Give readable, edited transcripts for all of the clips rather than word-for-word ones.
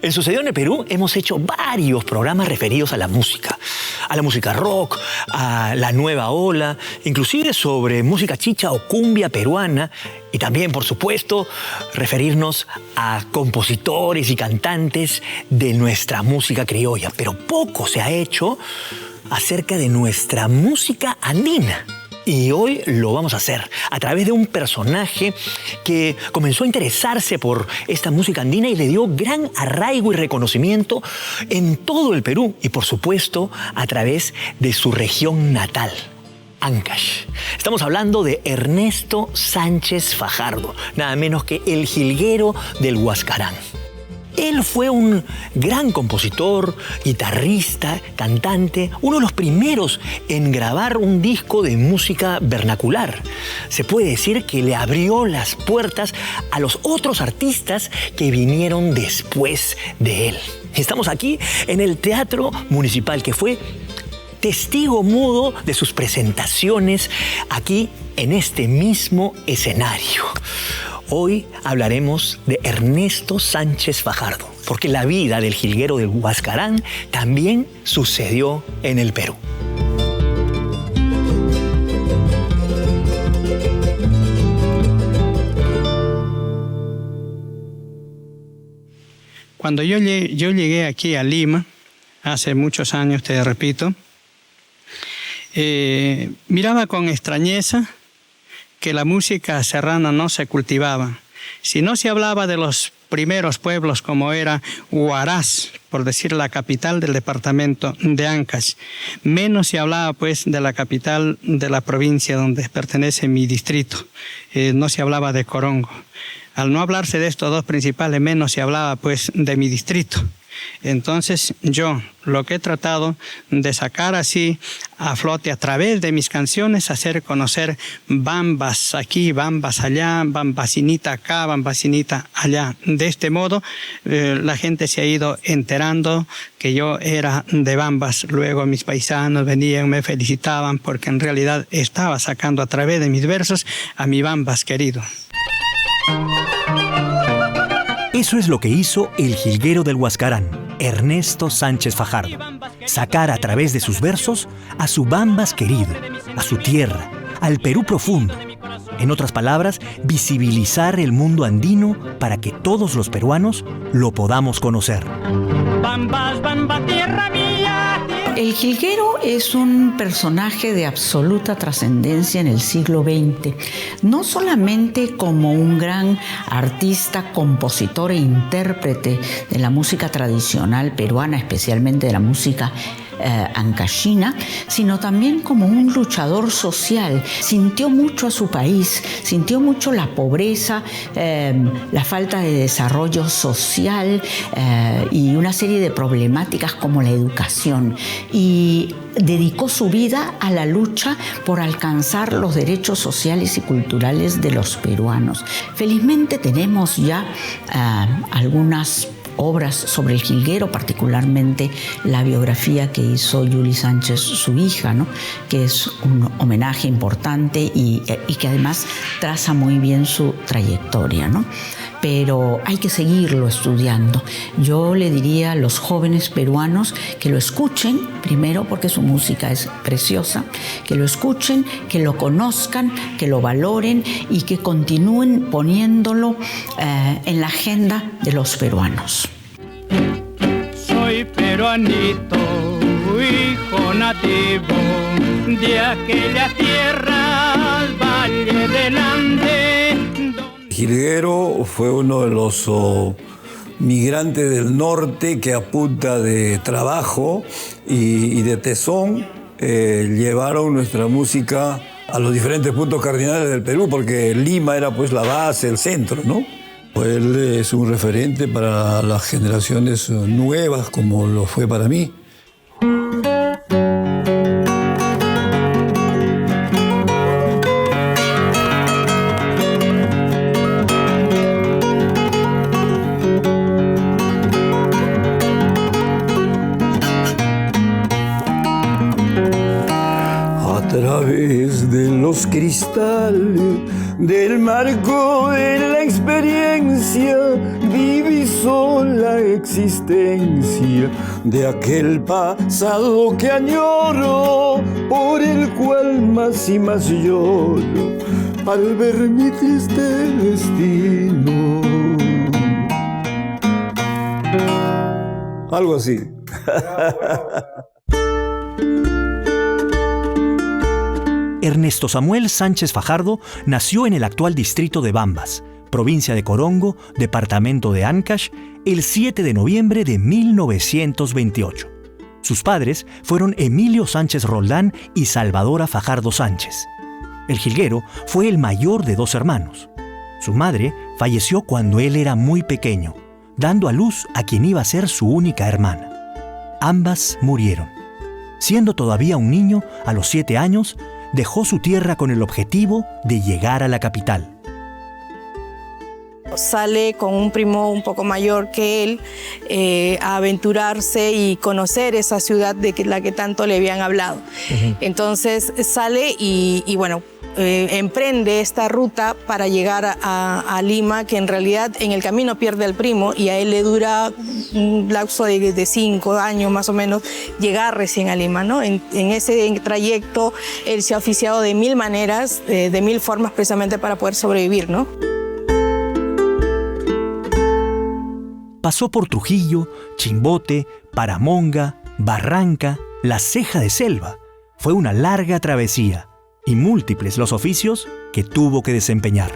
En Sucedió en el Perú hemos hecho varios programas referidos a la música rock, a la nueva ola, inclusive sobre música chicha o cumbia peruana, y también, por supuesto, referirnos a compositores y cantantes de nuestra música criolla. Pero poco se ha hecho acerca de nuestra música andina. Y hoy lo vamos a hacer a través de un personaje que comenzó a interesarse por esta música andina y le dio gran arraigo y reconocimiento en todo el Perú y, por supuesto, a través de su región natal, Ancash. Estamos hablando de Ernesto Sánchez Fajardo, nada menos que el jilguero del Huascarán. Él fue un gran compositor, guitarrista, cantante, uno de los primeros en grabar un disco de música vernacular. Se puede decir que le abrió las puertas a los otros artistas que vinieron después de él. Estamos aquí en el Teatro Municipal, que fue testigo mudo de sus presentaciones aquí en este mismo escenario. Hoy hablaremos de Ernesto Sánchez Fajardo, porque la vida del jilguero del Huascarán también sucedió en el Perú. Cuando yo llegué aquí a Lima, hace muchos años, te repito, miraba con extrañeza que la música serrana no se cultivaba. Si no se hablaba de los primeros pueblos como era Huaraz, por decir la capital del departamento de Ancash, menos se hablaba pues de la capital de la provincia donde pertenece mi distrito. No se hablaba de Corongo. Al no hablarse de estos dos principales, menos se hablaba pues de mi distrito. Entonces yo lo que he tratado de sacar así a flote a través de mis canciones, hacer conocer bambas aquí, bambas allá, bambacinita acá, bambacinita allá. De este modo la gente se ha ido enterando que yo era de bambas. Luego mis paisanos venían, me felicitaban porque en realidad estaba sacando a través de mis versos a mi bambas querido. Eso es lo que hizo el jilguero del Huascarán, Ernesto Sánchez Fajardo. Sacar a través de sus versos a su bambas querido, a su tierra, al Perú profundo. En otras palabras, visibilizar el mundo andino para que todos los peruanos lo podamos conocer. Bambas, bamba, tierra mía. El jilguero es un personaje de absoluta trascendencia en el siglo XX, no solamente como un gran artista, compositor e intérprete de la música tradicional peruana, especialmente de la música ancashina, sino también como un luchador social. Sintió mucho a su país, sintió mucho la pobreza, la falta de desarrollo social y una serie de problemáticas como la educación, y dedicó su vida a la lucha por alcanzar los derechos sociales y culturales de los peruanos. Felizmente tenemos ya algunas obras sobre el jilguero, particularmente la biografía que hizo Yuli Sánchez, su hija, ¿no?, que es un homenaje importante y que además traza muy bien su trayectoria, ¿no? Pero hay que seguirlo estudiando. Yo le diría a los jóvenes peruanos que lo escuchen, primero porque su música es preciosa, que lo escuchen, que lo conozcan, que lo valoren y que continúen poniéndolo en la agenda de los peruanos. Soy peruanito, hijo nativo de aquella tierra, al valle del Ande. Jilguero fue uno de los migrantes del norte que a punta de trabajo y de tesón llevaron nuestra música a los diferentes puntos cardinales del Perú, porque Lima era pues la base, el centro, ¿no? Él es un referente para las generaciones nuevas, como lo fue para mí. A través de los cristales del marco de la experiencia, viví son la existencia de aquel pasado que añoro, por el cual más y más lloro al ver mi triste destino. Algo así. Ernesto Samuel Sánchez Fajardo nació en el actual distrito de Bambas, provincia de Corongo, departamento de Ancash, el 7 de noviembre de 1928. Sus padres fueron Emilio Sánchez Roldán y Salvadora Fajardo Sánchez. El jilguero fue el mayor de 2 hermanos. Su madre falleció cuando él era muy pequeño, dando a luz a quien iba a ser su única hermana. Ambas murieron. Siendo todavía un niño, a los 7 años, dejó su tierra con el objetivo de llegar a la capital. Sale con un primo un poco mayor que él a aventurarse y conocer esa ciudad de la que tanto le habían hablado. Entonces sale y bueno, emprende esta ruta para llegar a Lima, que en realidad en el camino pierde al primo y a él le dura un lapso de 5 años más o menos llegar recién a Lima, ¿no? En ese trayecto él se ha oficiado de 1000 maneras, de 1000 formas precisamente para poder sobrevivir, ¿no? Pasó por Trujillo, Chimbote, Paramonga, Barranca, La Ceja de Selva. Fue una larga travesía y múltiples los oficios que tuvo que desempeñar.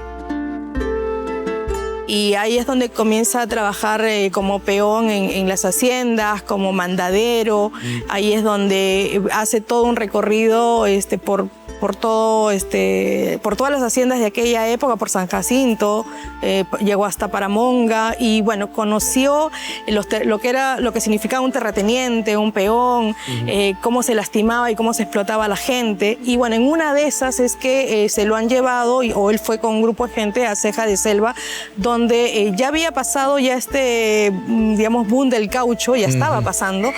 Y ahí es donde comienza a trabajar como peón en las haciendas, como mandadero. Ahí es donde hace todo un recorrido por todas las haciendas de aquella época, por San Jacinto, llegó hasta Paramonga y bueno, conoció lo que significaba un terrateniente, un peón, cómo se lastimaba y cómo se explotaba a la gente. Y bueno, en una de esas es que se lo han llevado, o él fue con un grupo de gente a Ceja de Selva, donde ya había pasado digamos, boom del caucho, ya estaba pasando,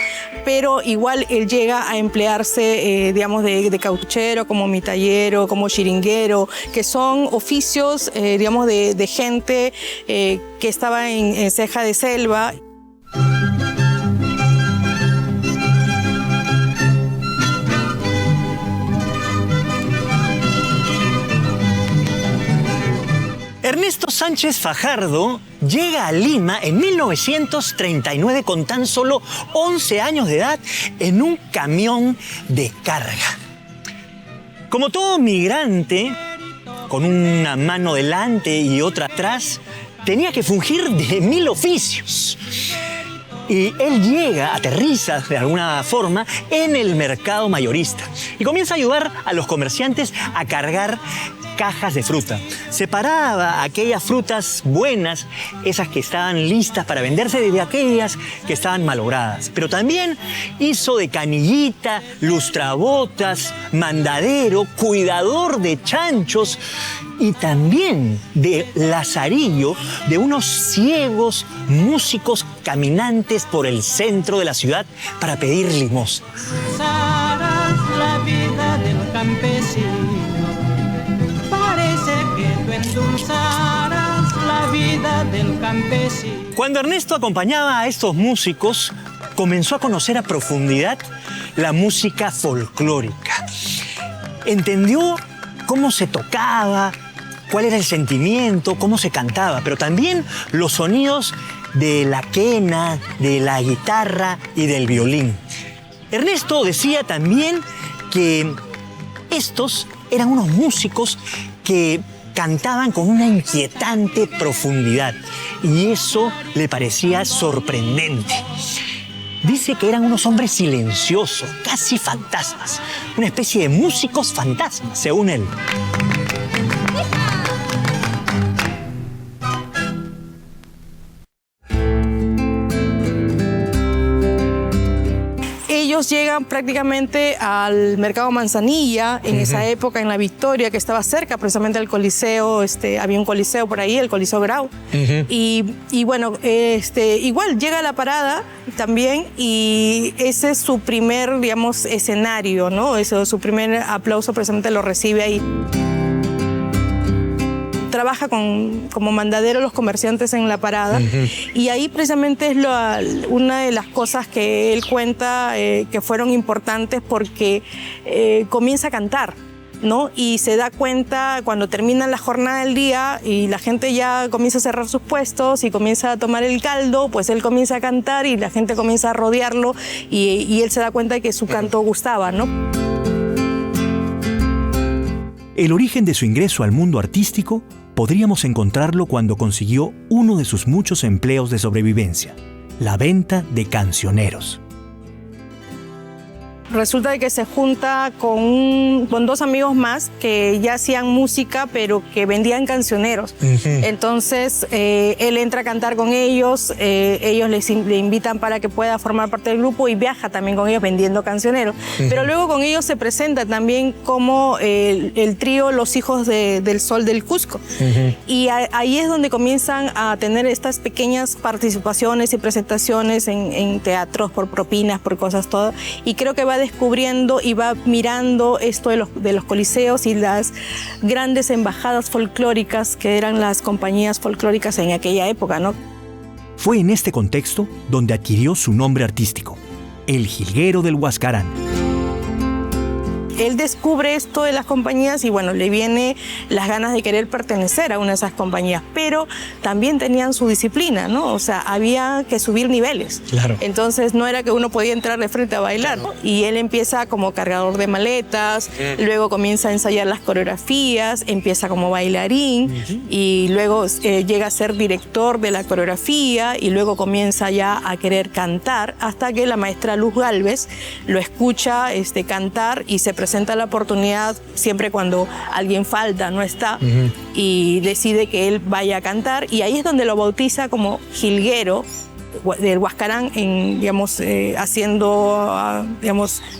pero igual él llega a emplearse, digamos, de cauchero, como mitallero, como chiringuero, que son oficios, digamos, de gente que estaba en Ceja de Selva. Ernesto Sánchez Fajardo llega a Lima en 1939 con tan solo 11 años de edad en un camión de carga. Como todo migrante, con una mano delante y otra atrás, tenía que fungir de 1000 oficios. Y él llega, aterriza de alguna forma en el mercado mayorista y comienza a ayudar a los comerciantes a cargar cajas de fruta. Separaba aquellas frutas buenas, esas que estaban listas para venderse, de aquellas que estaban malogradas. Pero también hizo de canillita, lustrabotas, mandadero, cuidador de chanchos y también de lazarillo de unos ciegos músicos caminantes por el centro de la ciudad para pedir limosna. La vida del campesino. Parece que tú endulzarás la vida del campesino. Cuando Ernesto acompañaba a estos músicos, comenzó a conocer a profundidad la música folclórica. Entendió cómo se tocaba, cuál era el sentimiento, cómo se cantaba, pero también los sonidos de la quena, de la guitarra y del violín. Ernesto decía también que estos eran unos músicos que cantaban con una inquietante profundidad y eso le parecía sorprendente. Dice que eran unos hombres silenciosos, casi fantasmas, una especie de músicos fantasmas, según él. Ellos llegan prácticamente al mercado Manzanilla en esa época, en La Victoria, que estaba cerca precisamente del Coliseo. Había un coliseo por ahí, el Coliseo Grau. Y bueno, igual llega a la parada también y ese es su primer, digamos, escenario, ¿no? Su primer aplauso precisamente lo recibe ahí. trabaja como mandadero los comerciantes en la parada. Y ahí precisamente es una de las cosas que él cuenta que fueron importantes porque comienza a cantar, ¿no? Y se da cuenta cuando termina la jornada del día y la gente ya comienza a cerrar sus puestos y comienza a tomar el caldo, pues él comienza a cantar y la gente comienza a rodearlo y él se da cuenta de que su canto gustaba, ¿no? El origen de su ingreso al mundo artístico podríamos encontrarlo cuando consiguió uno de sus muchos empleos de sobrevivencia, la venta de cancioneros. Resulta de que se junta con dos amigos más que ya hacían música, pero que vendían cancioneros. Entonces, él entra a cantar con ellos, ellos le invitan para que pueda formar parte del grupo y viaja también con ellos vendiendo cancioneros. Pero luego con ellos se presenta también como el trío Los Hijos del Sol del Cusco. Y ahí es donde comienzan a tener estas pequeñas participaciones y presentaciones en teatros por propinas, por cosas todas. Y creo que va descubriendo y va mirando esto de los coliseos y las grandes embajadas folclóricas que eran las compañías folclóricas en aquella época, ¿no? Fue en este contexto donde adquirió su nombre artístico, El Jilguero del Huascarán. Él descubre esto de las compañías y bueno, le viene las ganas de querer pertenecer a una de esas compañías, pero también tenían su disciplina, ¿no? O sea, había que subir niveles. Claro. Entonces no era que uno podía entrar de frente a bailar, ¿no? Y él empieza como cargador de maletas, luego comienza a ensayar las coreografías, empieza como bailarín y luego llega a ser director de la coreografía y luego comienza ya a querer cantar hasta que la maestra Luz Gálvez lo escucha cantar y se presenta la oportunidad siempre cuando alguien falta, no está, y decide que él vaya a cantar y ahí es donde lo bautiza como jilguero del Huascarán, haciendo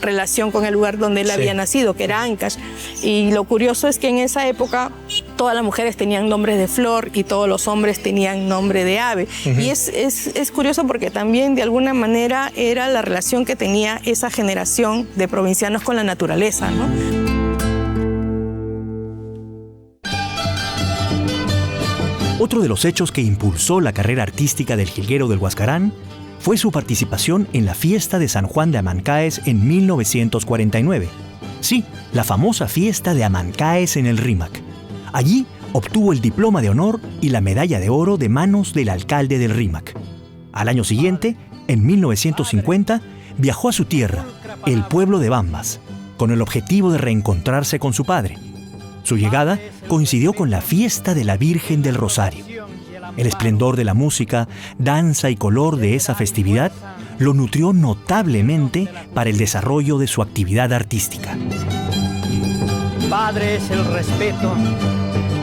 relación con el lugar donde él había nacido, que era Ancash. Y lo curioso es que en esa época todas las mujeres tenían nombres de flor y todos los hombres tenían nombre de ave. Y es curioso porque también de alguna manera era la relación que tenía esa generación de provincianos con la naturaleza, ¿no? Otro de los hechos que impulsó la carrera artística del Jilguero del Huascarán fue su participación en la fiesta de San Juan de Amancaes en 1949. Sí, la famosa fiesta de Amancaes en el Rímac. Allí obtuvo el diploma de honor y la medalla de oro de manos del alcalde del Rímac. Al año siguiente, en 1950, viajó a su tierra, el pueblo de Bambas, con el objetivo de reencontrarse con su padre. Su llegada coincidió con la fiesta de la Virgen del Rosario. El esplendor de la música, danza y color de esa festividad lo nutrió notablemente para el desarrollo de su actividad artística. Padre es el respeto,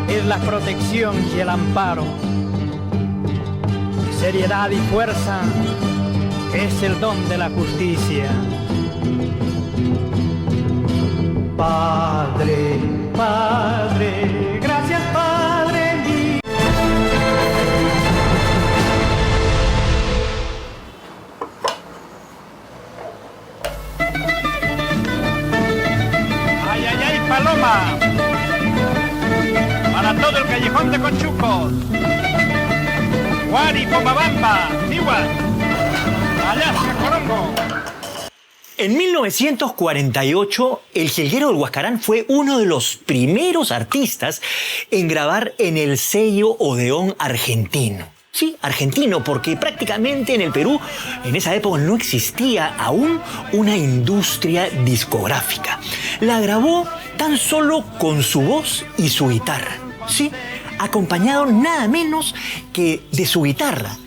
es la protección y el amparo. Seriedad y fuerza es el don de la justicia. Padre, Padre, gracias Padre mío. ¡Ay, ay, ay, paloma! Para todo el callejón de Conchucos. Guari, Pomabamba, Tiwa, Alaska, Corongo. En 1948, el Jilguero del Huascarán fue uno de los primeros artistas en grabar en el sello Odeón argentino. Sí, argentino, porque prácticamente en el Perú, en esa época no existía aún una industria discográfica. La grabó tan solo con su voz y su guitarra, sí, acompañado nada menos que de su guitarra.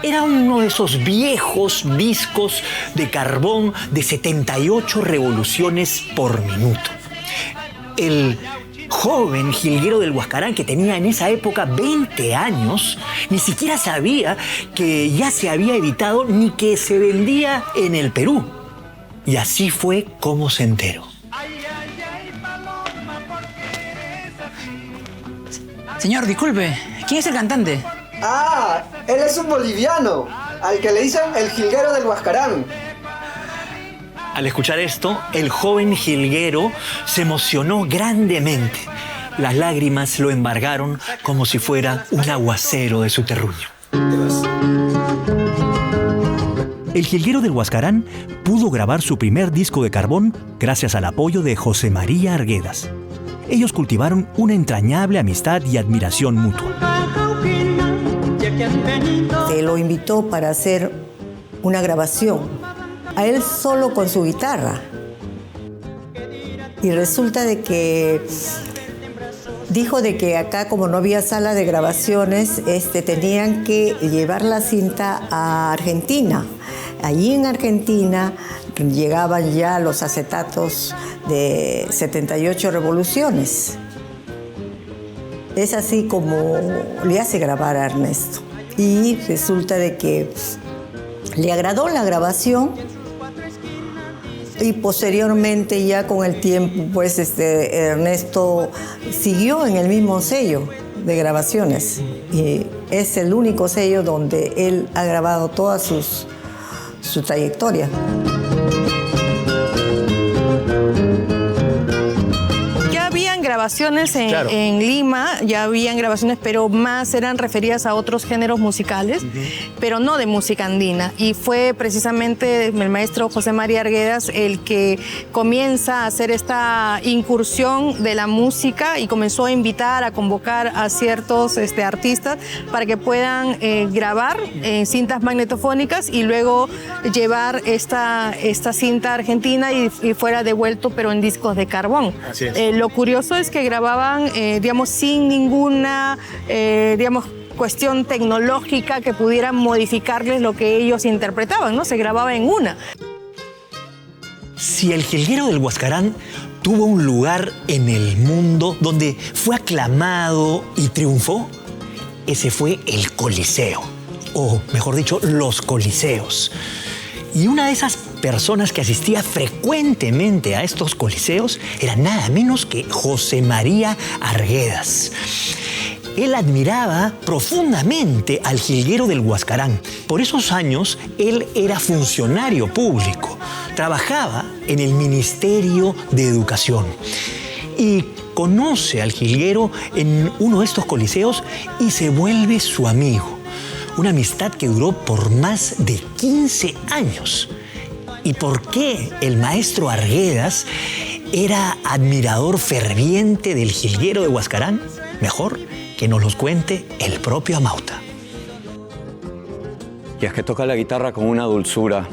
Era uno de esos viejos discos de carbón de 78 revoluciones por minuto. El joven Jilguero del Huascarán, que tenía en esa época 20 años, ni siquiera sabía que ya se había editado ni que se vendía en el Perú. Y así fue como se enteró. Señor, disculpe, ¿quién es el cantante? Ah, él es un boliviano, al que le dicen el Jilguero del Huascarán. Al escuchar esto, el joven jilguero se emocionó grandemente. Las lágrimas lo embargaron como si fuera un aguacero de su terruño. El Jilguero del Huascarán pudo grabar su primer disco de carbón gracias al apoyo de José María Arguedas. Ellos cultivaron una entrañable amistad y admiración mutua. Se lo invitó para hacer una grabación, a él solo con su guitarra. Y resulta de que dijo de que acá, como no había sala de grabaciones, tenían que llevar la cinta a Argentina. Allí en Argentina llegaban ya los acetatos de 78 revoluciones. Es así como le hace grabar a Ernesto. Y resulta de que le agradó la grabación y posteriormente, ya con el tiempo, pues Ernesto siguió en el mismo sello de grabaciones. Y es el único sello donde él ha grabado toda su trayectoria. Grabaciones en Lima, ya habían grabaciones, pero más eran referidas a otros géneros musicales, pero no de música andina. Y fue precisamente el maestro José María Arguedas el que comienza a hacer esta incursión de la música y comenzó a invitar, a convocar a ciertos artistas para que puedan grabar cintas magnetofónicas y luego llevar esta cinta a Argentina y fuera devuelto, pero en discos de carbón. Así es. Lo curioso es que grababan, sin ninguna, cuestión tecnológica que pudiera modificarles lo que ellos interpretaban, ¿no? Se grababa en una. Si el Jilguero del Huascarán tuvo un lugar en el mundo donde fue aclamado y triunfó, ese fue el Coliseo, o mejor dicho, los Coliseos. Y una de esas personas que asistía frecuentemente a estos coliseos era nada menos que José María Arguedas. Él admiraba profundamente al Jilguero del Huascarán. Por esos años, él era funcionario público. Trabajaba en el Ministerio de Educación. Y conoce al Jilguero en uno de estos coliseos y se vuelve su amigo. Una amistad que duró por más de 15 años. ¿Y por qué el maestro Arguedas era admirador ferviente del Jilguero de Huascarán? Mejor que nos los cuente el propio Amauta. Y es que toca la guitarra con una dulzura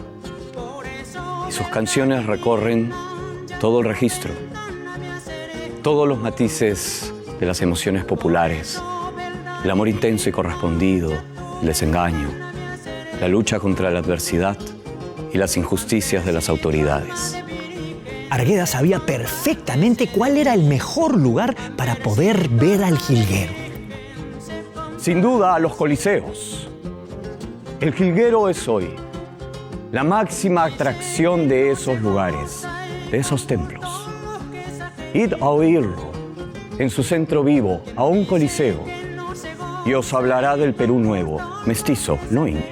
y sus canciones recorren todo el registro, todos los matices de las emociones populares, el amor intenso y correspondido, el desengaño, la lucha contra la adversidad y las injusticias de las autoridades. Arguedas sabía perfectamente cuál era el mejor lugar para poder ver al Jilguero. Sin duda, a los coliseos. El Jilguero es hoy la máxima atracción de esos lugares, de esos templos. Id a oírlo en su centro vivo, a un coliseo, y os hablará del Perú nuevo, mestizo, no indio.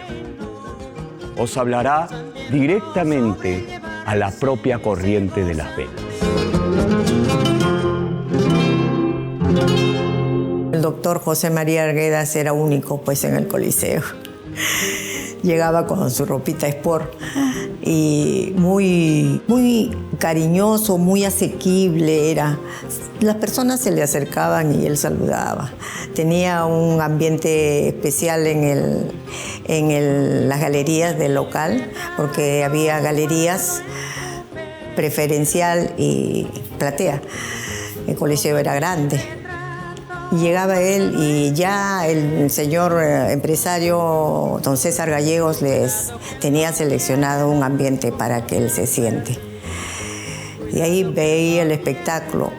Os hablará directamente a la propia corriente de las venas. El doctor José María Arguedas era único, pues, en el Coliseo. Llegaba con su ropita sport y muy cariñoso, muy asequible era. Las personas se le acercaban y él saludaba. Tenía un ambiente especial en las galerías del local, porque había galerías preferencial y platea. El Coliseo era grande. Llegaba él y ya el señor empresario don César Gallegos les tenía seleccionado un ambiente para que él se siente. Y ahí veía el espectáculo.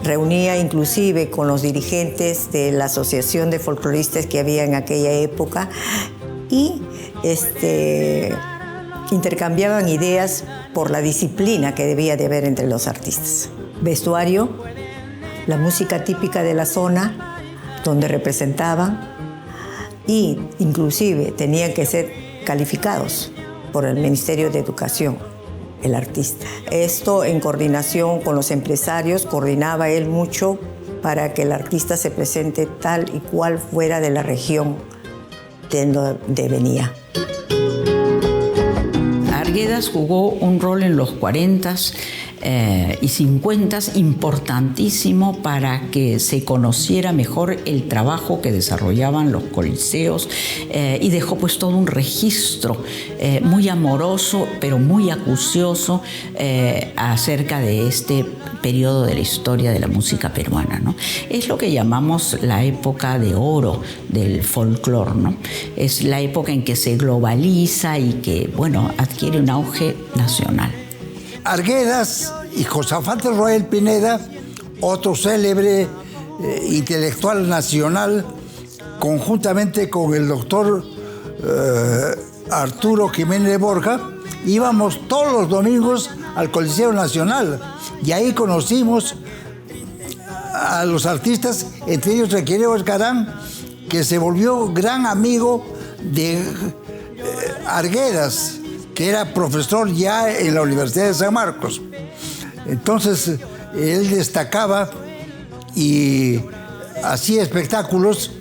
Reunía inclusive con los dirigentes de la Asociación de Folcloristas que había en aquella época y intercambiaban ideas por la disciplina que debía de haber entre los artistas. Vestuario, la música típica de la zona donde representaban y inclusive tenían que ser calificados por el Ministerio de Educación, el artista. Esto en coordinación con los empresarios, coordinaba él mucho para que el artista se presente tal y cual fuera de la región de donde venía. Arguedas jugó un rol en los 40s y 50s importantísimo para que se conociera mejor el trabajo que desarrollaban los coliseos y dejó pues todo un registro muy amoroso pero muy acucioso acerca de este periodo de la historia de la música peruana, ¿no? Es lo que llamamos la época de oro del folclore, ¿no? Es la época en que se globaliza y que, bueno, adquiere un auge nacional. Arguedas y Josafat Roel Pineda, otro célebre intelectual nacional, conjuntamente con el doctor Arturo Jiménez de Borja, íbamos todos los domingos al Coliseo Nacional y ahí conocimos a los artistas, entre ellos Requereo Huascarán, que se volvió gran amigo de Arguedas, que era profesor ya en la Universidad de San Marcos. Entonces, él destacaba y hacía espectáculos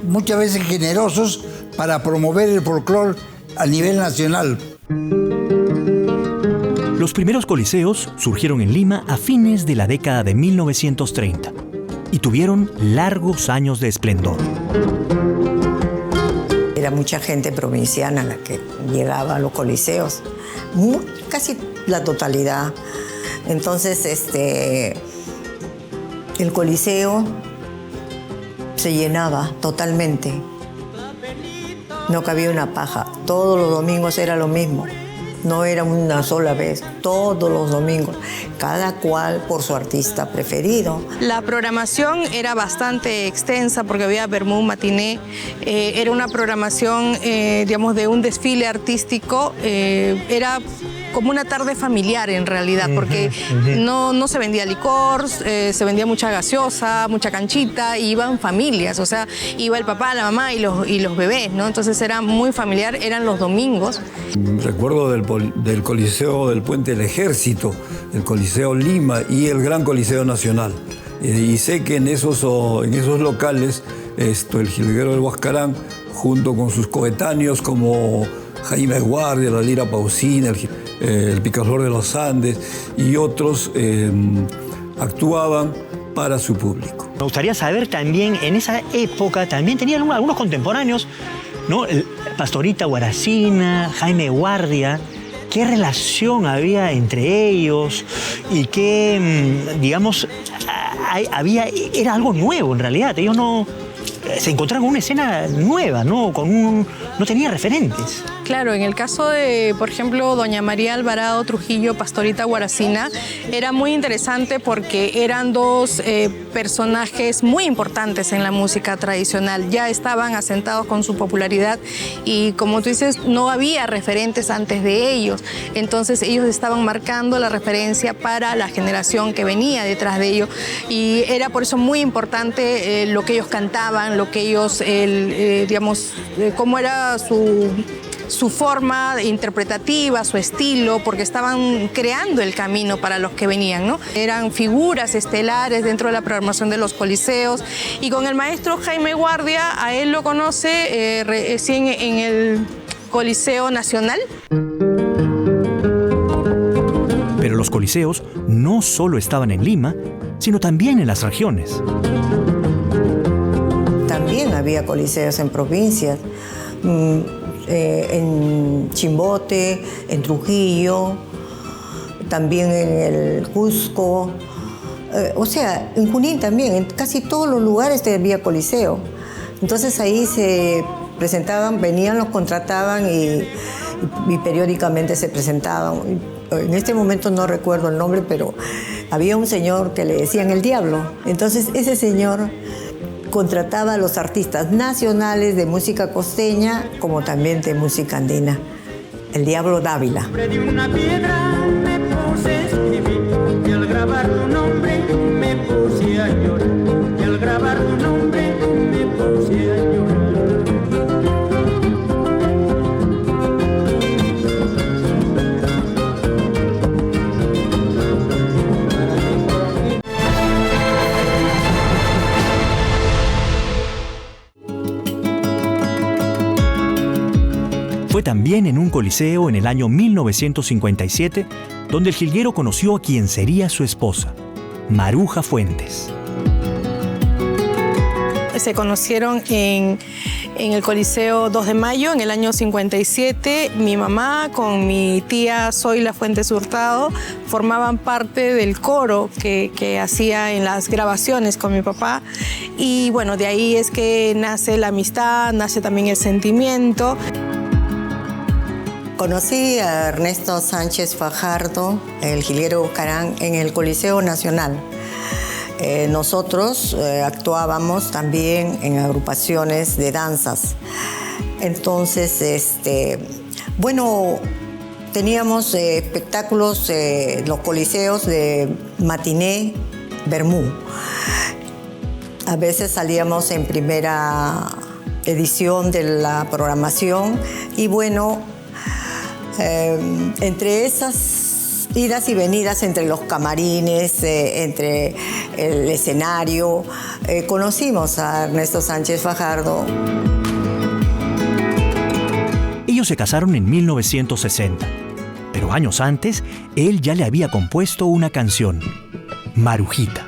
muchas veces generosos para promover el folclore a nivel nacional. Los primeros coliseos surgieron en Lima a fines de la década de 1930 y tuvieron largos años de esplendor. Era mucha gente provinciana la que llegaba a los coliseos, casi la totalidad. Entonces, el coliseo se llenaba totalmente. No cabía una paja. Todos los domingos era lo mismo. No era una sola vez, todos los domingos, cada cual por su artista preferido. La programación era bastante extensa porque había Vermú, matiné, era una programación, digamos, de un desfile artístico, era como una tarde familiar en realidad, porque no se vendía licor, se vendía mucha gaseosa, mucha canchita, y iban familias, o sea, iba el papá, la mamá y los bebés, ¿no? Entonces era muy familiar, eran los domingos. Recuerdo del Coliseo del Puente del Ejército, el Coliseo Lima y el Gran Coliseo Nacional. Y sé que en esos locales, el jilguero del Huascarán, junto con sus coetáneos como Jaime Guardia, la Lira Pausina, el Picaflor de los Andes y otros, actuaban para su público. Me gustaría saber también, en esa época también tenían algunos contemporáneos, ¿no? Pastorita Guaracina, Jaime Guardia. ¿Qué relación había entre ellos? Y qué, digamos, era algo nuevo en realidad. Ellos no se encontraron con una escena nueva, ¿no? No tenía referentes. Claro, en el caso de, por ejemplo, doña María Alvarado Trujillo, Pastorita Guaracina, era muy interesante porque eran dos personajes muy importantes en la música tradicional. Ya estaban asentados con su popularidad y, como tú dices, no había referentes antes de ellos. Entonces ellos estaban marcando la referencia para la generación que venía detrás de ellos, y era por eso muy importante lo que ellos cantaban, lo que ellos, digamos, cómo era su forma interpretativa, su estilo, porque estaban creando el camino para los que venían, ¿no? Eran figuras estelares dentro de la programación de los coliseos, y con el maestro Jaime Guardia, a él lo conoce recién en el Coliseo Nacional. Pero los coliseos no solo estaban en Lima, sino también en las regiones. También había coliseos en provincias. En Chimbote, en Trujillo, también en el Cusco, o sea, en Junín también, en casi todos los lugares había coliseo. Entonces ahí se presentaban, venían, los contrataban y periódicamente se presentaban. En este momento no recuerdo el nombre, pero había un señor que le decían el Diablo. Entonces ese señor contrataba a los artistas nacionales de música costeña como también de música andina. El Diablo Dávila. De una piedra me puse a escribir, y al grabar tu nombre me puse a llorar, y al grabar tu nombre me puse a llorar. Fue también en un coliseo en el año 1957 donde el jilguero conoció a quien sería su esposa, Maruja Fuentes. Se conocieron en el Coliseo 2 de Mayo, en el año 57. Mi mamá con mi tía Zoila Fuentes Hurtado formaban parte del coro que hacía en las grabaciones con mi papá. Y bueno, de ahí es que nace la amistad, nace también el sentimiento. Conocí a Ernesto Sánchez Fajardo, el jilguero Huascarán, en el Coliseo Nacional. Nosotros actuábamos también en agrupaciones de danzas. Entonces, bueno, teníamos espectáculos, los coliseos de matiné, vermú. A veces salíamos en primera edición de la programación y bueno, entre esas idas y venidas entre los camarines, entre el escenario, conocimos a Ernesto Sánchez Fajardo. Ellos se casaron en 1960, pero años antes, él ya le había compuesto una canción, Marujita.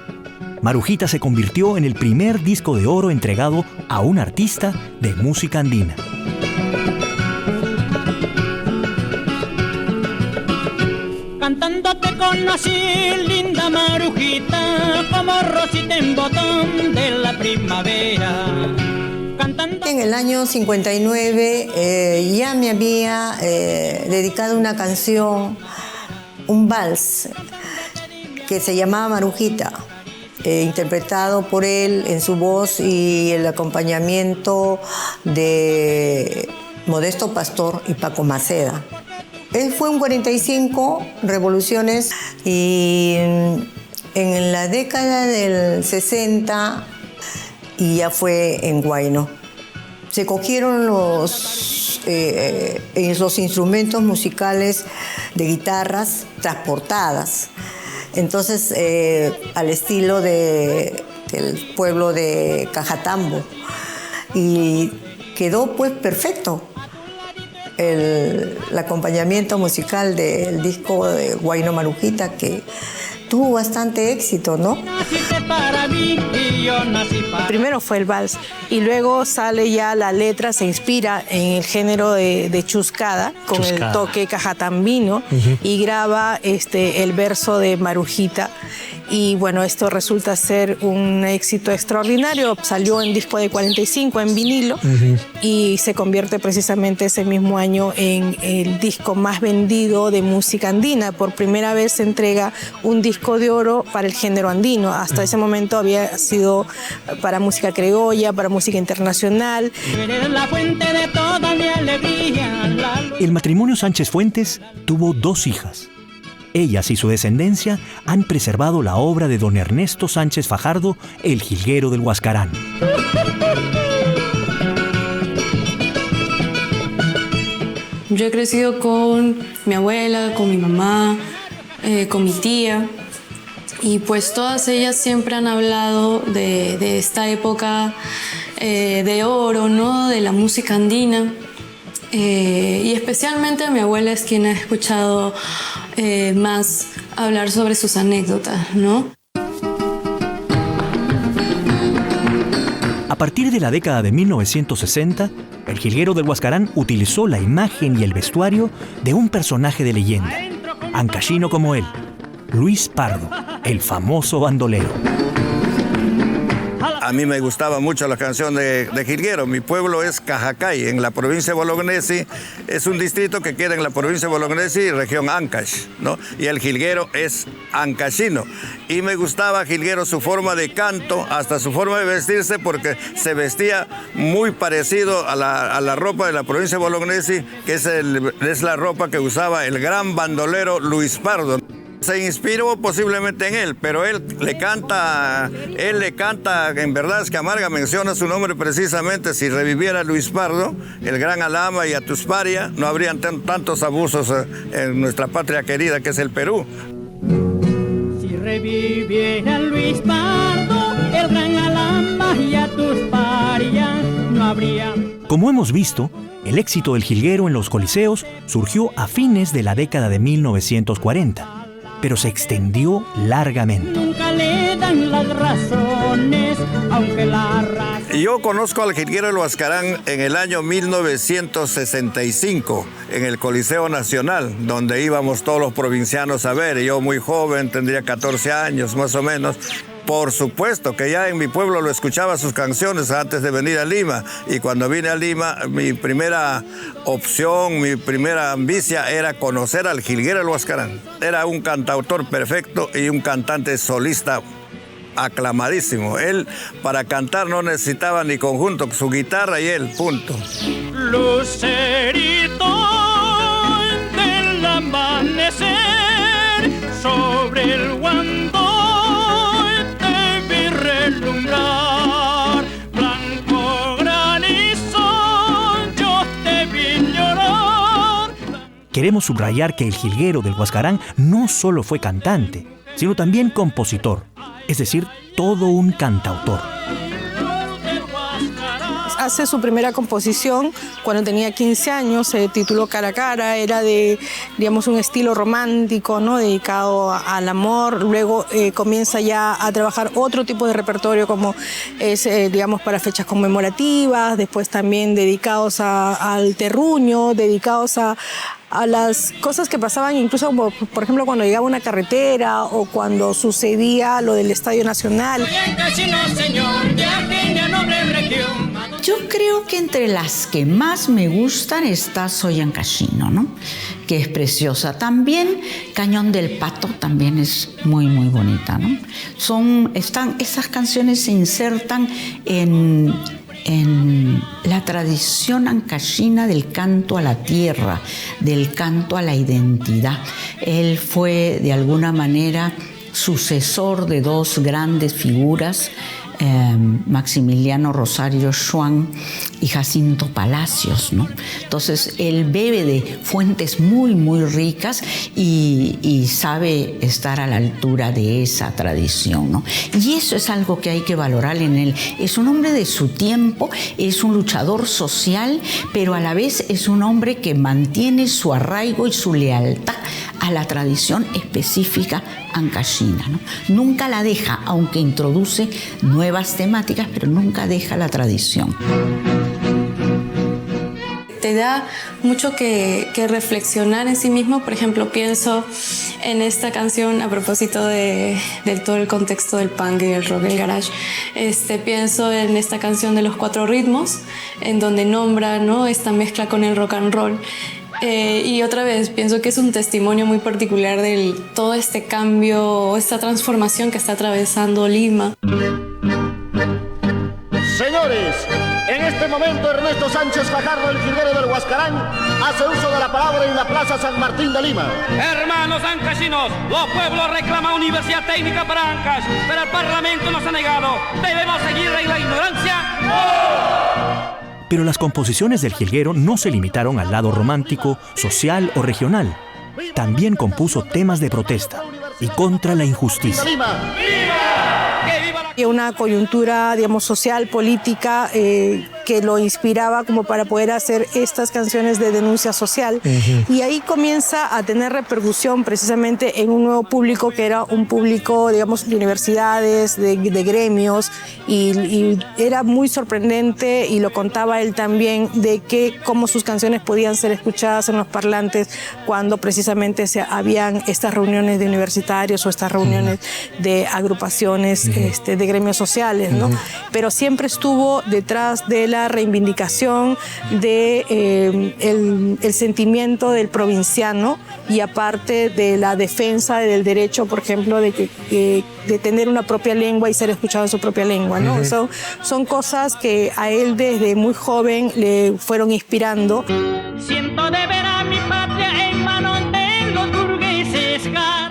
Marujita se convirtió en el primer disco de oro entregado a un artista de música andina. Cantando te conocí, linda Marujita, como rosita en botón de la primavera. Cantando... En el año 59 ya me había dedicado una canción, un vals, que se llamaba Marujita, interpretado por él en su voz y el acompañamiento de Modesto Pastor y Paco Maceda. Él fue en 45 revoluciones y en la década del 60 y ya fue en Huayno. Se cogieron los instrumentos musicales de guitarras transportadas. Entonces, al estilo del pueblo de Cajatambo. Y quedó pues perfecto. El acompañamiento musical del disco de Huayno Marujita, que tuvo bastante éxito, ¿no? Primero fue el vals y luego sale ya la letra, se inspira en el género de chuscada, con el toque cajatambino, y graba el verso de Marujita. Y bueno, esto resulta ser un éxito extraordinario. Salió en disco de 45 en vinilo y se convierte precisamente ese mismo año en el disco más vendido de música andina. Por primera vez se entrega un disco de oro para el género andino. Hasta ese momento había sido para música criolla, para música internacional. Eres la fuente de toda mi alegría. El matrimonio Sánchez Fuentes tuvo 2 hijas. Ellas y su descendencia han preservado la obra de don Ernesto Sánchez Fajardo, el jilguero del Huascarán. Yo he crecido con mi abuela, con mi mamá, con mi tía, y pues todas ellas siempre han hablado de esta época de oro, ¿no? De la música andina. Y especialmente a mi abuela es quien ha escuchado más hablar sobre sus anécdotas, ¿no? A partir de la década de 1960, el jilguero del Huascarán utilizó la imagen y el vestuario de un personaje de leyenda, ancashino como él, Luis Pardo, el famoso bandolero. A mí me gustaba mucho la canción de jilguero. Mi pueblo es Cajacay, en la provincia de Bolognesi. Es un distrito que queda en la provincia de Bolognesi, región Ancash, ¿no? Y el jilguero es ancashino. Y me gustaba jilguero su forma de canto, hasta su forma de vestirse, porque se vestía muy parecido a la ropa de la provincia de Bolognesi, que es la ropa que usaba el gran bandolero Luis Pardo. Se inspiró posiblemente en él, pero él le canta, en verdad es que Amarga menciona su nombre precisamente. Si reviviera Luis Pardo, el gran Alama y Atusparia, no habrían tantos abusos en nuestra patria querida que es el Perú. Si reviviera Luis Pardo, el gran Alama y Atusparia, no habría... Como hemos visto, el éxito del jilguero en los coliseos surgió a fines de la década de 1940, pero se extendió largamente. Nunca le dan las razones, aunque Yo conozco al jilguero del Huascarán en el año 1965, en el Coliseo Nacional, donde íbamos todos los provincianos a ver. Yo muy joven, tendría 14 años más o menos. Por supuesto que ya en mi pueblo lo escuchaba sus canciones antes de venir a Lima. Y cuando vine a Lima, mi primera opción, mi primera ambicia era conocer al jilguero del Huascarán. Era un cantautor perfecto y un cantante solista aclamadísimo. Él para cantar no necesitaba ni conjunto, su guitarra y él, punto. Lucerito del amanecer sobre el guandón te vi relumbrar, blanco granizo yo te vi llorar. Queremos subrayar que el jilguero del Huascarán no solo fue cantante, sino también compositor, es decir, todo un cantautor. Hace su primera composición cuando tenía 15 años, se tituló Cara a Cara, era de, digamos, un estilo romántico, ¿no? Dedicado al amor. Luego comienza ya a trabajar otro tipo de repertorio como es, digamos, para fechas conmemorativas, después también dedicados al terruño, dedicados a las cosas que pasaban incluso como, por ejemplo, cuando llegaba una carretera o cuando sucedía lo del Estadio Nacional. Yo creo que entre las que más me gustan está Soy Ancashino, ¿no? Que es preciosa. También Cañón del Pato también es muy, muy bonita, ¿no? Esas canciones se insertan en la tradición ancashina del canto a la tierra, del canto a la identidad. Él fue, de alguna manera, sucesor de dos grandes figuras, Maximiliano Rosario Schwann y Jacinto Palacios, ¿no? Entonces, él bebe de fuentes muy, muy ricas y sabe estar a la altura de esa tradición, ¿no? Y eso es algo que hay que valorar en él. Es un hombre de su tiempo, es un luchador social, pero a la vez es un hombre que mantiene su arraigo y su lealtad a la tradición específica ancashina, ¿no? Nunca la deja, aunque introduce nuevas temáticas, pero nunca deja la tradición. Te da mucho que reflexionar en sí mismo. Por ejemplo, pienso en esta canción a propósito de todo el contexto del punk y el rock, el garage. Pienso en esta canción de los 4 ritmos, en donde nombra, ¿no?, esta mezcla con el rock and roll. Y otra vez, pienso que es un testimonio muy particular de todo este cambio, esta transformación que está atravesando Lima. Señores, en este momento Ernesto Sánchez Fajardo, el jilguero del Huascarán, hace uso de la palabra en la Plaza San Martín de Lima. Hermanos ancashinos, los pueblos reclaman Universidad Técnica para Ancash, pero el Parlamento nos ha negado. ¿Debemos seguir en la ignorancia? ¡No! Pero las composiciones del jilguero no se limitaron al lado romántico, social o regional. También compuso temas de protesta y contra la injusticia. Y una coyuntura, digamos, social, política, que lo inspiraba como para poder hacer estas canciones de denuncia social. Y ahí comienza a tener repercusión precisamente en un nuevo público que era un público, digamos, de universidades, de gremios, y era muy sorprendente, y lo contaba él también, de que cómo sus canciones podían ser escuchadas en los parlantes cuando precisamente habían estas reuniones de universitarios o estas reuniones de agrupaciones de gremios sociales, ¿no? Pero siempre estuvo detrás de la reivindicación de el sentimiento del provinciano, y aparte de la defensa del derecho, por ejemplo, de tener una propia lengua y ser escuchado en su propia lengua, ¿no? Son cosas que a él desde muy joven le fueron inspirando. Siento de ver a mi patria en manos de los burgueses.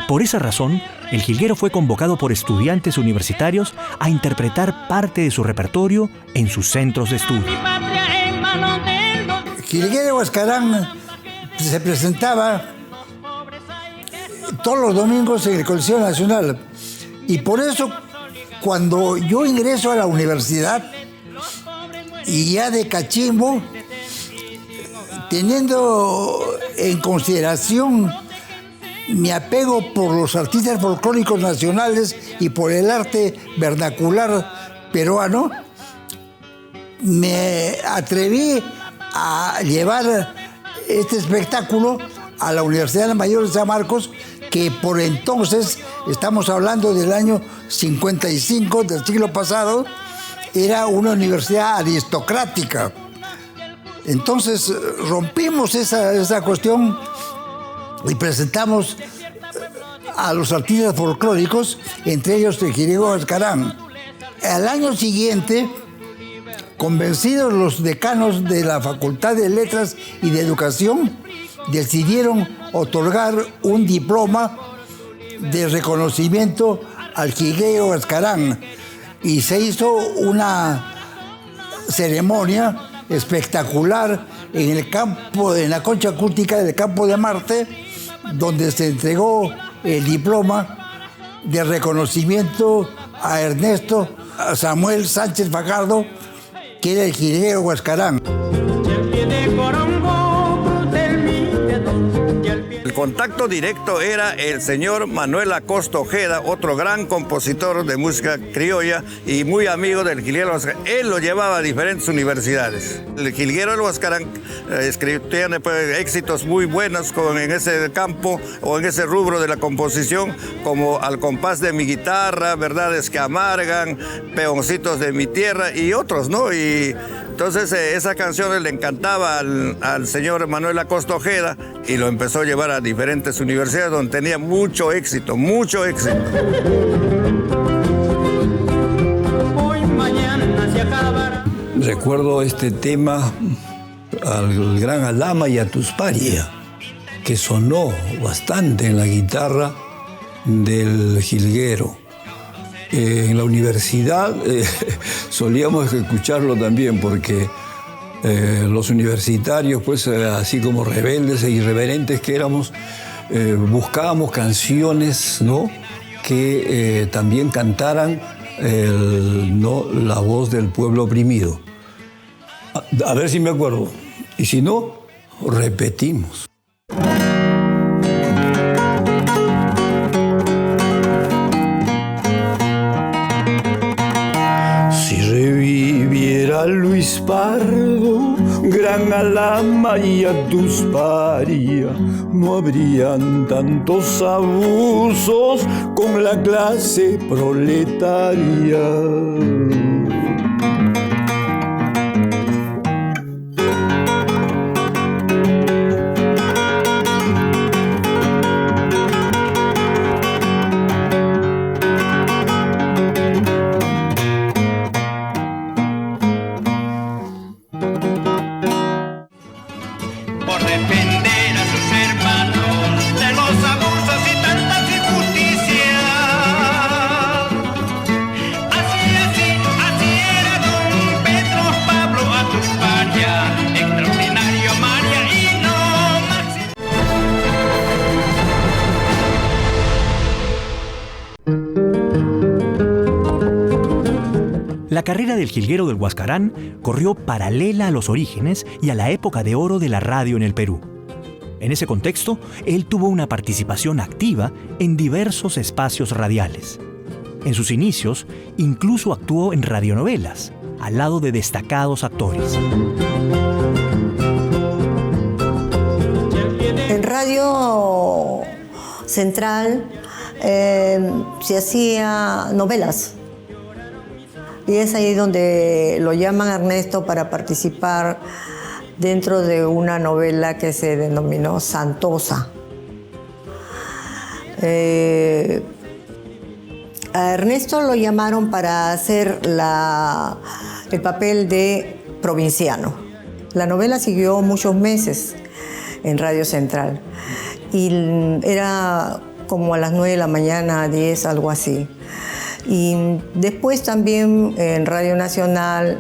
Por esa razón, el jilguero fue convocado por estudiantes universitarios a interpretar parte de su repertorio en sus centros de estudio. El jilguero de Huascarán se presentaba todos los domingos en el Coliseo Nacional, y por eso cuando yo ingreso a la universidad Y ya de cachimbo, teniendo en consideración mi apego por los artistas folclóricos nacionales y por el arte vernacular peruano, me atreví a llevar este espectáculo a la Universidad Mayor de San Marcos, que por entonces, estamos hablando del año 55 del siglo pasado, era una universidad aristocrática. Entonces rompimos esa cuestión y presentamos a los artistas folclóricos, entre ellos el Jilguero Huascarán. Al año siguiente, convencidos los decanos de la Facultad de Letras y de Educación, decidieron otorgar un diploma de reconocimiento al Jilguero Huascarán y se hizo una ceremonia espectacular en el campo, en la concha acústica del Campo de Marte, donde se entregó el diploma de reconocimiento a Ernesto Samuel Sánchez Fajardo, que era el Jilguero Huascarán. El contacto directo era el señor Manuel Acosta Ojeda, otro gran compositor de música criolla y muy amigo del Jilguero Huascarán. Él lo llevaba a diferentes universidades. El Jilguero del Huascarán tiene éxitos muy buenos en ese campo o en ese rubro de la composición, como Al compás de mi guitarra, Verdades que amargan, Peoncitos de mi tierra y otros, ¿no? Y entonces esa canción le encantaba al señor Manuel Acosta Ojeda y lo empezó a llevar a diferentes universidades donde tenía mucho éxito, mucho éxito. Recuerdo este tema al gran Alama y a Tusparia, que sonó bastante en la guitarra del Jilguero. En la universidad solíamos escucharlo también porque los universitarios, pues así como rebeldes e irreverentes que éramos, buscábamos canciones, ¿no?, que también cantaran la voz del pueblo oprimido. A ver si me acuerdo. Y si no, repetimos. Luis Pardo, gran Alama y a Tusparia, no habrían tantos abusos con la clase proletaria. La carrera del Jilguero del Huascarán corrió paralela a los orígenes y a la época de oro de la radio en el Perú. En ese contexto, él tuvo una participación activa en diversos espacios radiales. En sus inicios, incluso actuó en radionovelas, al lado de destacados actores. En Radio Central se hacía novelas. Y es ahí donde lo llaman a Ernesto para participar dentro de una novela que se denominó Santosa. A Ernesto lo llamaron para hacer el papel de provinciano. La novela siguió muchos meses en Radio Central y era como a las 9 de la mañana, 10, algo así. Y después también en Radio Nacional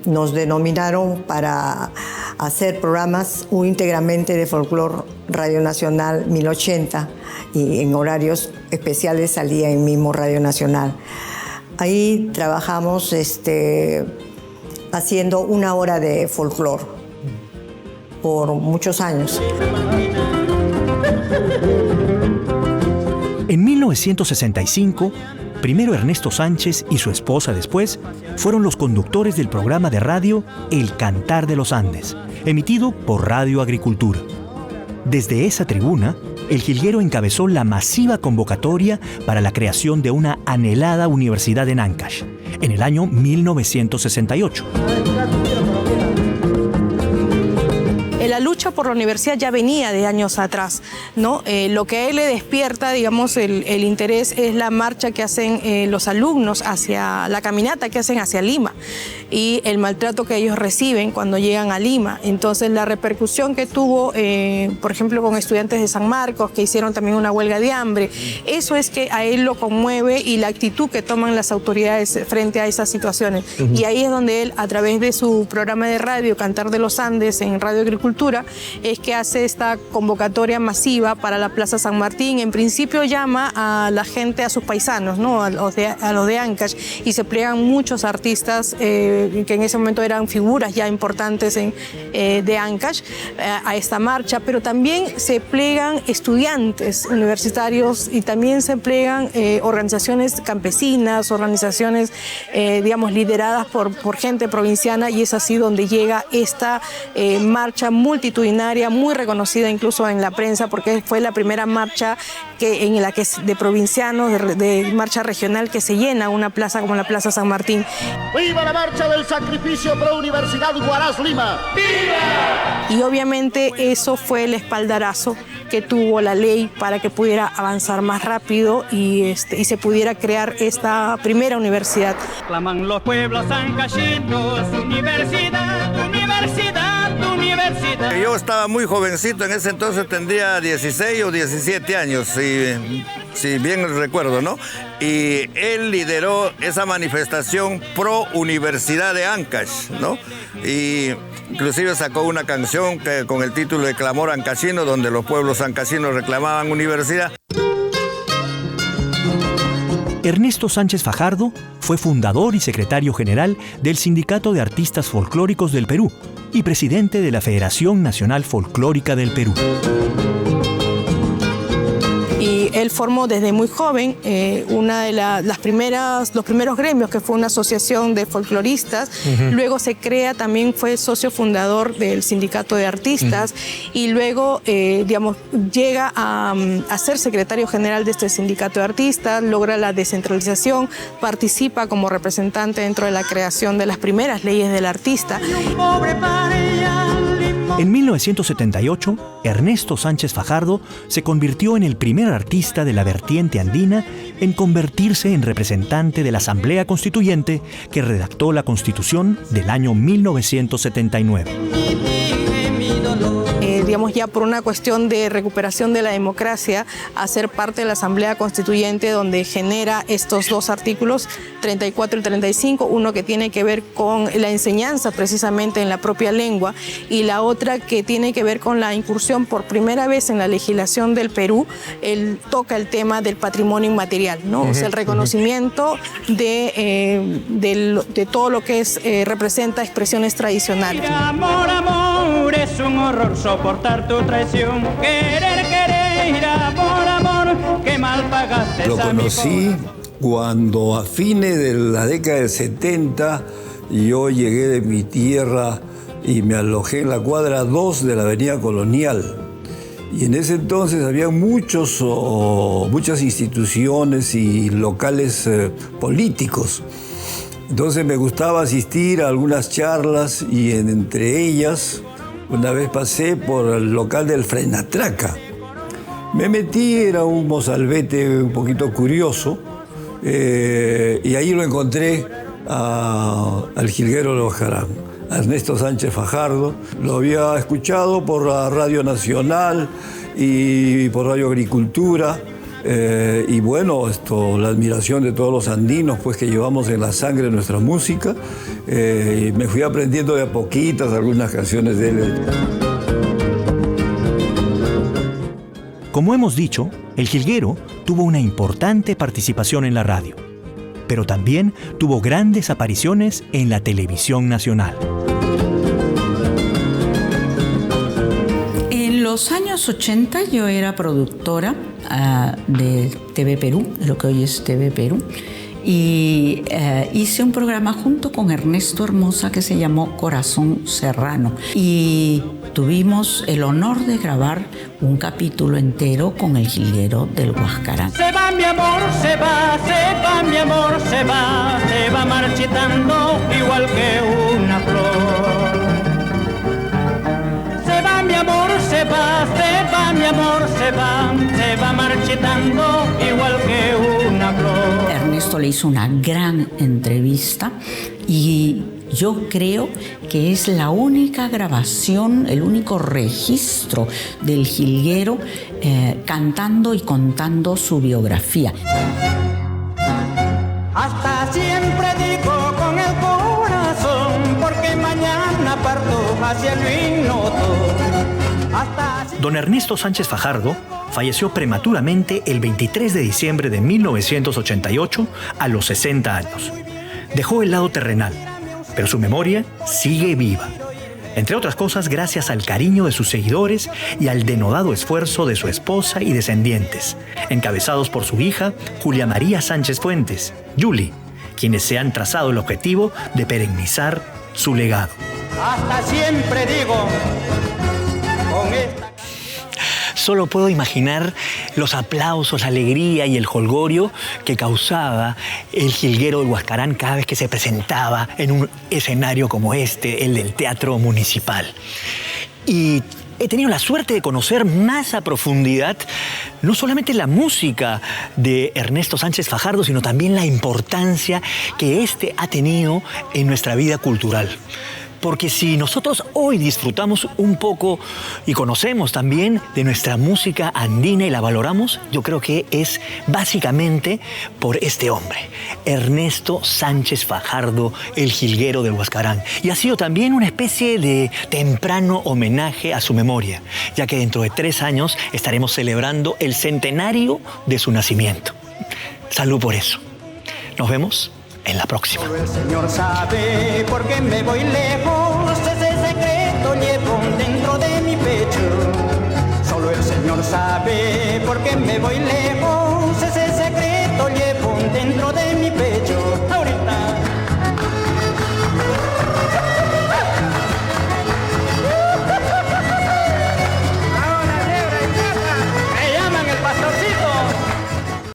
nos denominaron para hacer programas íntegramente de folclore. Radio Nacional 1080 y en horarios especiales salía en mismo Radio Nacional. Ahí trabajamos haciendo 1 hora de folclore por muchos años. En 1965, primero Ernesto Sánchez y su esposa después fueron los conductores del programa de radio El Cantar de los Andes, emitido por Radio Agricultura. Desde esa tribuna, el jilguero encabezó la masiva convocatoria para la creación de una anhelada universidad en Ancash, en el año 1968. La lucha por la universidad ya venía de años atrás, ¿no? Lo que a él le despierta, digamos, el interés es la marcha que hacen los alumnos hacia la caminata que hacen hacia Lima y el maltrato que ellos reciben cuando llegan a Lima. Entonces, la repercusión que tuvo, por ejemplo, con estudiantes de San Marcos que hicieron también una huelga de hambre, eso es que a él lo conmueve y la actitud que toman las autoridades frente a esas situaciones. Y ahí es donde él, a través de su programa de radio, Cantar de los Andes, en Radio Agricultura, es que hace esta convocatoria masiva para la Plaza San Martín. En principio llama a la gente, a sus paisanos, ¿no? a los de Ancash, y se plegan muchos artistas que en ese momento eran figuras ya importantes de Ancash a esta marcha, pero también se plegan estudiantes universitarios y también se plegan organizaciones campesinas, organizaciones digamos lideradas por gente provinciana, y es así donde llega esta marcha multitudinaria, muy reconocida incluso en la prensa, porque fue la primera marcha en la que de provincianos, de marcha regional, que se llena una plaza como la Plaza San Martín. ¡Viva la marcha del sacrificio pro Universidad Huaraz Lima! ¡Viva! Y obviamente eso fue el espaldarazo que tuvo la ley para que pudiera avanzar más rápido y se pudiera crear esta primera universidad. Claman los pueblos ancashinos, universidad, universidad, universidad. Yo estaba muy jovencito, en ese entonces tendría 16 o 17 años, si bien recuerdo, ¿no? Y él lideró esa manifestación pro Universidad de Ancash, ¿no? Y inclusive sacó una canción con el título de Clamor Ancashino, donde los pueblos ancashinos reclamaban universidad. Ernesto Sánchez Fajardo fue fundador y secretario general del Sindicato de Artistas Folclóricos del Perú y presidente de la Federación Nacional Folclórica del Perú. Y él formó desde muy joven una de los primeros gremios, que fue una asociación de folcloristas. Luego se crea, también fue socio fundador del Sindicato de Artistas y luego, digamos, llega a ser secretario general de este Sindicato de Artistas, logra la descentralización, participa como representante dentro de la creación de las primeras leyes del artista. En 1978, Ernesto Sánchez Fajardo se convirtió en el primer artista de la vertiente andina en convertirse en representante de la Asamblea Constituyente que redactó la Constitución del año 1979. Digamos, ya por una cuestión de recuperación de la democracia, a ser parte de la Asamblea Constituyente, donde genera estos dos artículos, 34 y 35, uno que tiene que ver con la enseñanza precisamente en la propia lengua y la otra que tiene que ver con la incursión por primera vez en la legislación del Perú. Él toca el tema del patrimonio inmaterial, ¿no? O sea, el reconocimiento de todo lo que representa expresiones tradicionales. Amor, amor, es un horror soportar tu traición. Querer, amor, amor, que mal pagaste. Lo conocí cuando a fines de la década del 70 yo llegué de mi tierra y me alojé en la cuadra 2 de la Avenida Colonial. Y en ese entonces había muchas instituciones y locales políticos. Entonces me gustaba asistir a algunas charlas y entre ellas una vez pasé por el local del Frenatraca. Me metí, era un mozalbete un poquito curioso y ahí lo encontré al jilguero del Huascarán, a Ernesto Sánchez Fajardo. Lo había escuchado por la Radio Nacional y por Radio Agricultura. Y bueno, la admiración de todos los andinos, pues, que llevamos en la sangre nuestra música. Y me fui aprendiendo de a poquitas algunas canciones de él. Como hemos dicho, el jilguero tuvo una importante participación en la radio. pero también tuvo grandes apariciones en la televisión nacional. En los años 80 yo era productora de TV Perú, lo que hoy es TV Perú, y hice un programa junto con Ernesto Hermosa que se llamó Corazón Serrano, y tuvimos el honor de grabar un capítulo entero con el jilguero del Huascarán. Se va mi amor, se va mi amor, se va marchitando igual que una flor. Se va mi amor, se va mi amor, se va marchitando igual que una flor. Ernesto le hizo una gran entrevista y yo creo que es la única grabación, el único registro del jilguero cantando y contando su biografía. Hasta siempre digo con el corazón, porque mañana parto hacia el ignoto. Don Ernesto Sánchez Fajardo falleció prematuramente el 23 de diciembre de 1988 a los 60 años. Dejó el lado terrenal, pero su memoria sigue viva. Entre otras cosas, gracias al cariño de sus seguidores y al denodado esfuerzo de su esposa y descendientes, encabezados por su hija, Julia María Sánchez Fuentes, Yuli, quienes se han trazado el objetivo de perennizar su legado. Hasta siempre digo con esta... Solo puedo imaginar los aplausos, la alegría y el jolgorio que causaba el jilguero del Huascarán cada vez que se presentaba en un escenario como este, el del Teatro Municipal. Y he tenido la suerte de conocer más a profundidad no solamente la música de Ernesto Sánchez Fajardo, sino también la importancia que éste ha tenido en nuestra vida cultural. Porque si nosotros hoy disfrutamos un poco y conocemos también de nuestra música andina y la valoramos, yo creo que es básicamente por este hombre, Ernesto Sánchez Fajardo, el jilguero del Huascarán. Y ha sido también una especie de temprano homenaje a su memoria, ya que dentro de 3 años estaremos celebrando el centenario de su nacimiento. Salud por eso. Nos vemos en la próxima. Solo el Señor sabe por qué me voy lejos, ese secreto llevo dentro de mi pecho. Solo el Señor sabe por qué me voy lejos, ese secreto llevo dentro de mi pecho.